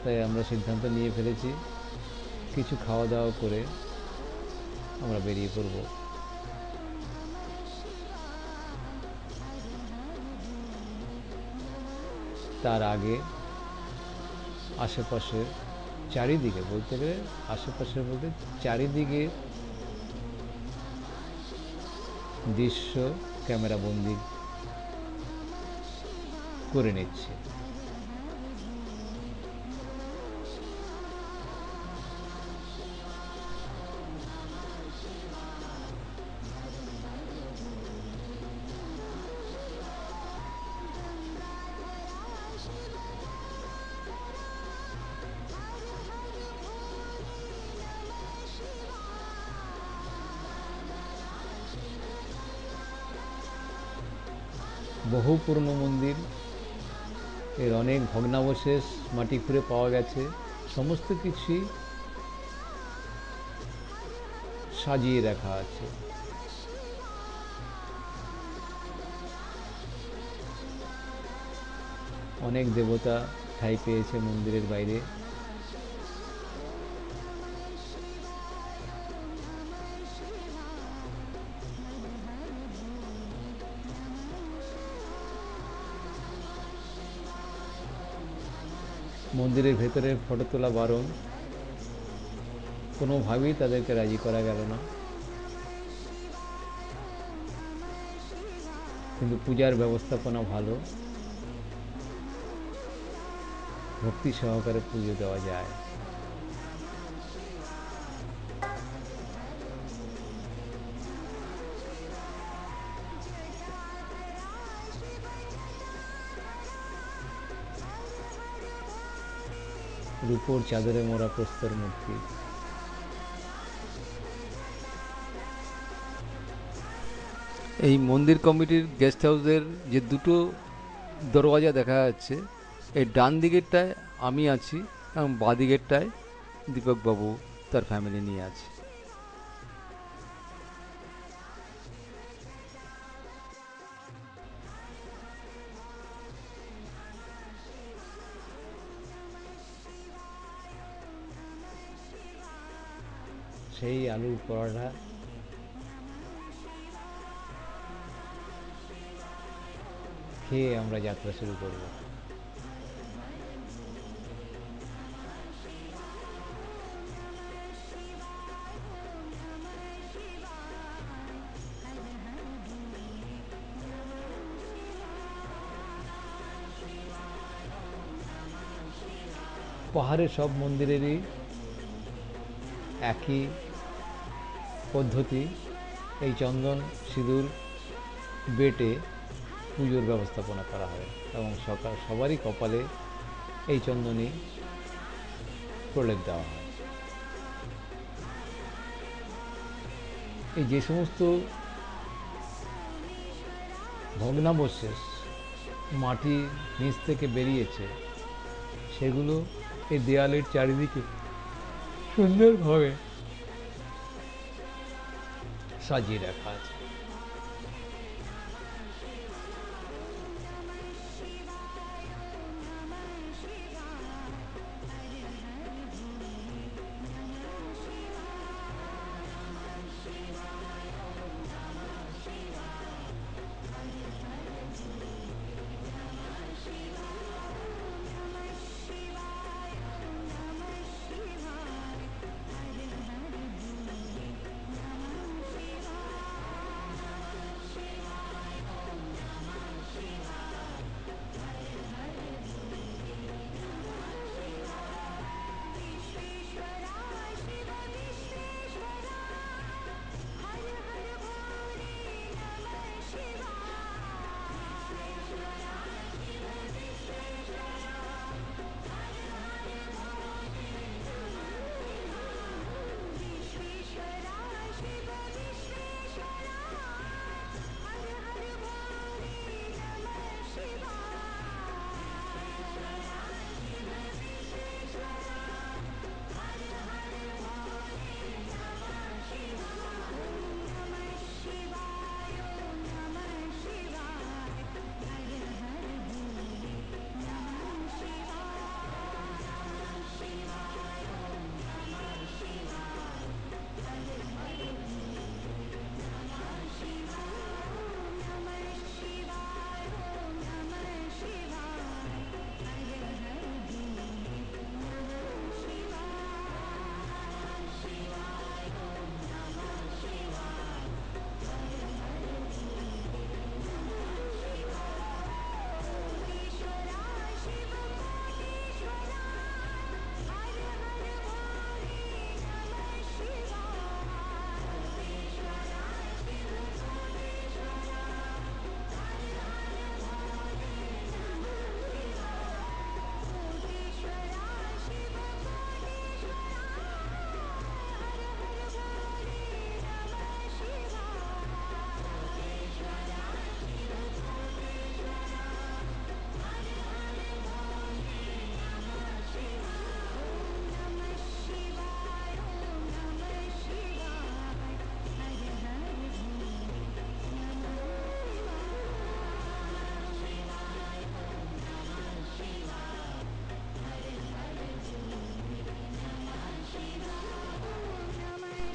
তাই আমরা সিদ্ধান্ত নিয়ে ফেলেছি কিছু খাওয়া দাওয়া করে আমরা বেরিয়ে পড়ব। তার আগে আশেপাশের চারিদিকে বলতে গেলে, আশেপাশের বলতে চারিদিকে দৃশ্য ক্যামেরা বন্দি করে নিচ্ছে। বহু পুরনো মন্দির, এর অনেক ভগ্নাবশেষ মাটি খুঁড়ে পাওয়া গেছে, সমস্ত কিছুই সাজিয়ে রাখা আছে। অনেক দেবতা ঠাঁই পেয়েছে মন্দিরের বাইরে। মন্দিরের ভেতরে ফটো তোলা বারণ, কোনোভাবেই তাদেরকে রাজি করা গেল না। কিন্তু পূজার ব্যবস্থাপনা ভালো, ভক্তি সহকারে পুজো দেওয়া যায়। রূপোর চাদরে মোড়া প্রস্তর মূর্তি। এই মন্দির কমিটির গেস্ট হাউসের যে দুটো দরওয়াজা দেখা যাচ্ছে, এই ডান দিকেরটায় আমি আছি এবং বাঁ দিকেরটায় দীপকবাবু তার ফ্যামিলি নিয়ে আছে। সেই আলুর পরোটা খেয়ে আমরা যাত্রা শুরু করব। পাহাড়ের সব মন্দিরেরই একই পদ্ধতি, এই চন্দন সিঁদুর বেটে পুজোর ব্যবস্থাপনা করা হয় এবং সবারই কপালে এই চন্দনই প্রলেপ দেওয়া হয়। এই যে সমস্ত ভগ্নাবশেষ মাটি নিচ থেকে বেরিয়েছে, সেগুলো এই দেয়ালের চারিদিকে সুন্দরভাবে সাজিয়ে রাখা আছে।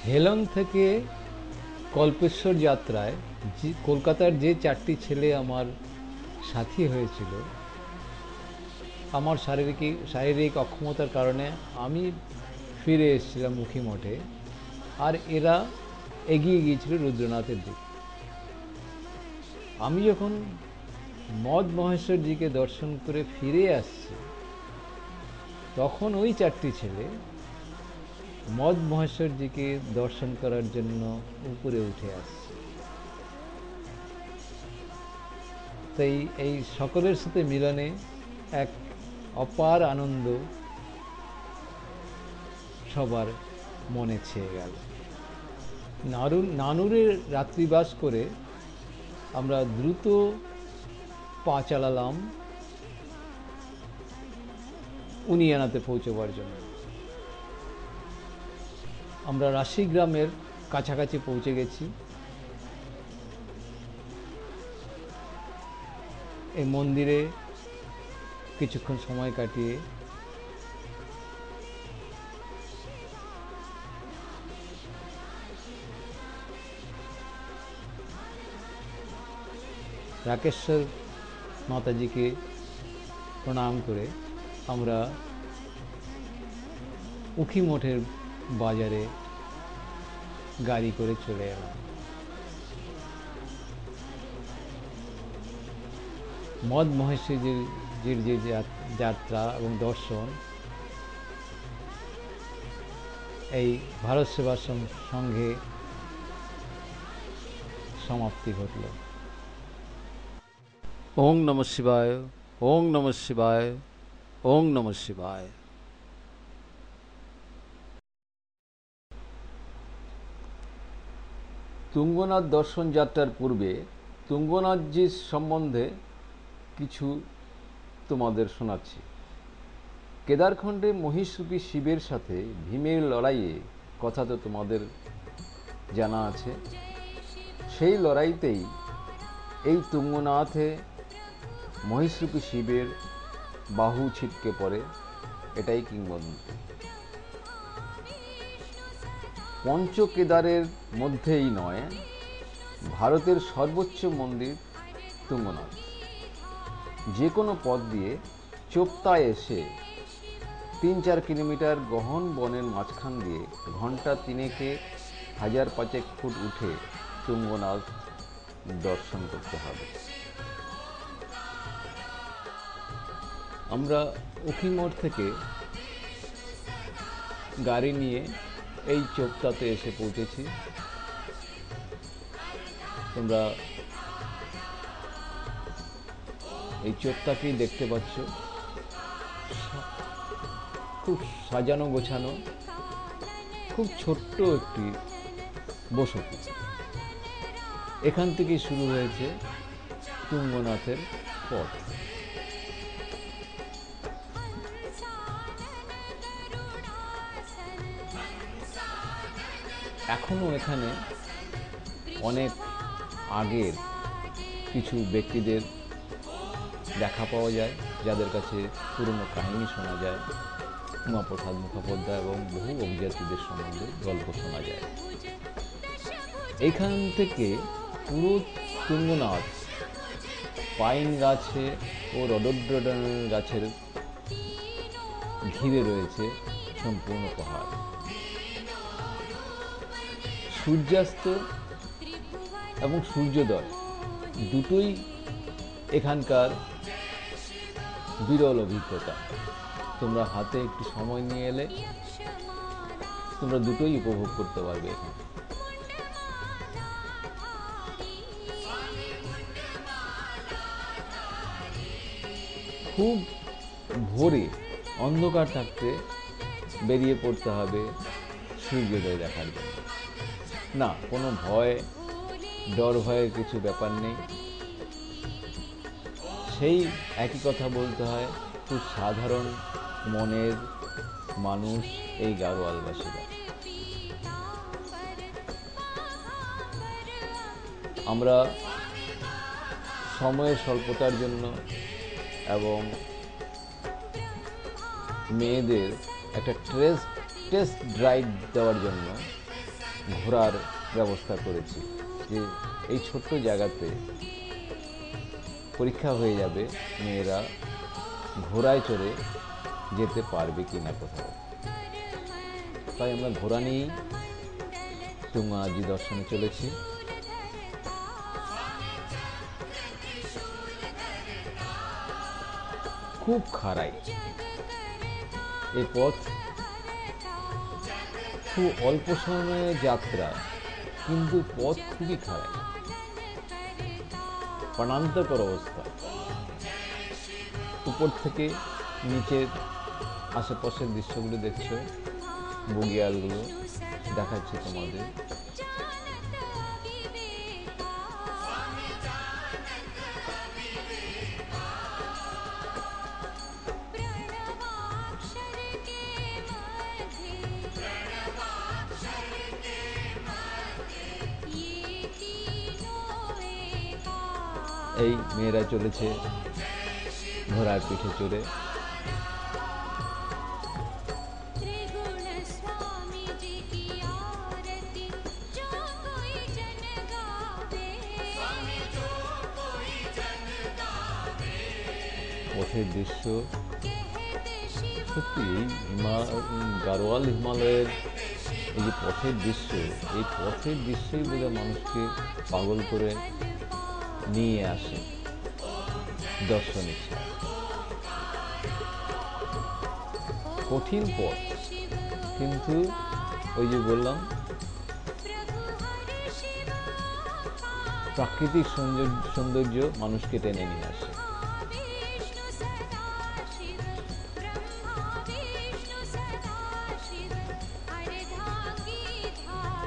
হেলং থেকে কল্পেশ্বর যাত্রায় কলকাতার যে 4টি ছেলে আমার সাথী হয়েছিল, আমার শারীরিক অক্ষমতার কারণে আমি ফিরে এসেছিলাম মুখী মঠে, আর এরা এগিয়ে গিয়েছিল রুদ্রনাথের দিকে। আমি যখন মদ মহেশ্বরজিকে দর্শন করে ফিরে আসছি, তখন ওই 4টি ছেলে মদ মহেশ্বরজিকে দর্শন করার জন্য উপরে উঠে আসছে। তাই এই সকলের সাথে মিলনে এক অপার আনন্দ সবার মনে ছেয়ে গেল। নানুরে রাত্রিবাস করে আমরা দ্রুত পা চালালাম উনিয়ানাতে পৌঁছবার জন্য। আমরা রাশি গ্রামের কাছাকাছি পৌঁছে গেছি। এই মন্দিরে কিছুক্ষণ সময় কাটিয়ে রাকেশ্বর মাতাজিকে প্রণাম করে আমরা উখি মঠের বাজারে গাড়ি করে চলে এলাম। মদ মহেশ্বরজির যে যাত্রা এবং দর্শন এই ভারত সেবাশ্রম সংঘে সমাপ্তি ঘটল। ওং নমঃ শিবায়, ওং নমঃ শিবায়, ওং নমঃ শিবায়। তুঙ্গনাথ দর্শন যাত্রার পূর্বে তুঙ্গনাথজির সম্বন্ধে কিছু তোমাদের শোনাচ্ছি। কেদারখণ্ডে মহিষরূপী শিবের সাথে ভীমের লড়াইয়ে কথা তো তোমাদের জানা আছে। সেই লড়াইতেই এই তুঙ্গনাথে মহিষরূপী শিবের বাহু ছিটকে পড়ে, এটাই কিংবদন্তি। পঞ্চকেদারের মধ্যেই নয়, ভারতের সর্বোচ্চ মন্দির তুঙ্গনাথ। যে কোনো পথ দিয়ে চোপতায় এসে 3-4 কিলোমিটার গহন বনের মাঝখান দিয়ে ঘন্টা 3-এ 1000-5 ফুট উঠে তুঙ্গনাথ দর্শন করতে হবে। আমরা উখিমঠ থেকে গাড়ি নিয়ে এই চোপতাতে এসে পৌঁছেছি। তোমরা এই চোপতাকেই দেখতে পাচ্ছ, খুব সাজানো গোছানো, খুব ছোট্ট একটি বসতি। এখান থেকেই শুরু হয়েছে তুঙ্গনাথের পথ। এখনো এখানে অনেক আগের কিছু ব্যক্তিদের দেখা পাওয়া যায়, যাদের কাছে পুরনো কাহিনী শোনা যায়। উমাপ্রসাদ মুখোপাধ্যায় এবং বহু অভিজাতীদের সম্বন্ধে গল্প শোনা যায়। এইখান থেকে পুরো তুঙ্গনাথ পাইন গাছে ও রডোড্রোডন গাছের ঘিরে রয়েছে সম্পূর্ণ পাহাড়। সূর্যাস্ত এবং সূর্যোদয় দুটোই এখানকার বিরল অভিজ্ঞতা। তোমরা হাতে একটু সময় নিয়ে এলে তোমরা দুটোই উপভোগ করতে পারবে এখানে। খুব ভোরে অন্ধকার থাকতে বেরিয়ে পড়তে হবে সূর্যোদয় দেখার জন্য। না, কোনো ডর ভয়ের কিছু ব্যাপার নেই। সেই একই কথা বলতে হয়, খুব সাধারণ মনের মানুষ এই গাড়োয়ালবাসীরা। আমরা সময়ের স্বল্পতার জন্য এবং মেয়েদের একটা টেস্ট ড্রাইভ দেওয়ার জন্য ঘোরার ব্যবস্থা করেছি, যে এই ছোট্ট জায়গাতে পরীক্ষা হয়ে যাবে মেয়েরা ঘোড়ায় চড়ে যেতে পারবে কি না কোথাও। তাই আমরা ঘোড়া নিয়েই তুঙ্গাজি দর্শনে চলেছি। খুব খাড়াই এই পথ, খুব অল্প সময়ের যাত্রা, কিন্তু পথ খুবই খারাপ, প্রাণান্তকর অবস্থা। উপর থেকে নিচের আশেপাশের দৃশ্যগুলো দেখছো, বুগিয়ালগুলো দেখাচ্ছে তোমাদের। এই মেয়েরা চলেছে ঘোড়ার পিঠে চড়ে। পথের দৃশ্য সত্যি, এই গাড়োয়াল হিমালয়ের এই যে পথের দৃশ্য, এই পথের দৃশ্যই বোধহয় মানুষকে পাগল করে নিয়ে আসে দর্শন ইচ্ছা। কঠিন পথ, কিন্তু ওই যে বললাম প্রাকৃতিক সৌন্দর্য মানুষকে টেনে নিয়ে আসে।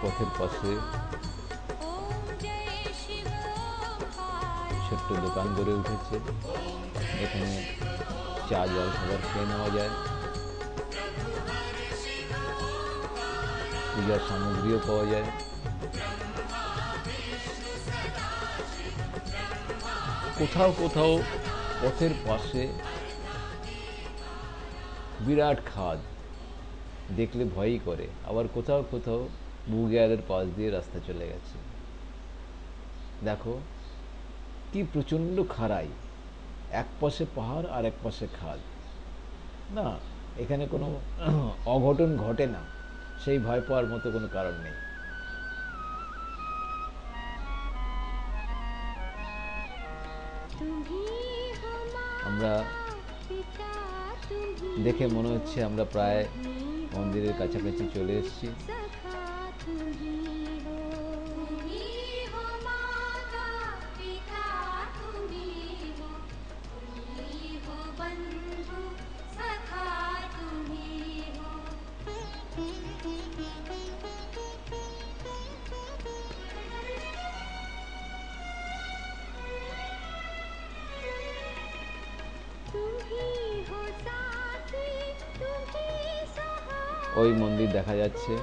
পথের পাশে ছোট্ট দোকান গড়ে উঠেছে, এখানে চা জল খাবার খেয়ে নেওয়া যায়, পূজার সামগ্রীও পাওয়া যায়। কোথাও কোথাও পথের পাশে বিরাট খাদ, দেখলে ভয়ই করে। আবার কোথাও কোথাও বুগিয়ালের পাশ দিয়ে রাস্তা চলে গেছে। দেখো কি প্রচণ্ড খাড়াই, এক পাশে পাহাড় আর এক পাশে খাদ। না, এখানে কোনো অঘটন ঘটে না, সেই ভয় পাওয়ার মতো কোনো কারণ নেই। আমরা দেখে মনে হচ্ছে আমরা প্রায় মন্দিরের কাছাকাছি চলে এসেছি। ওই মন্দির দেখা যাচ্ছে।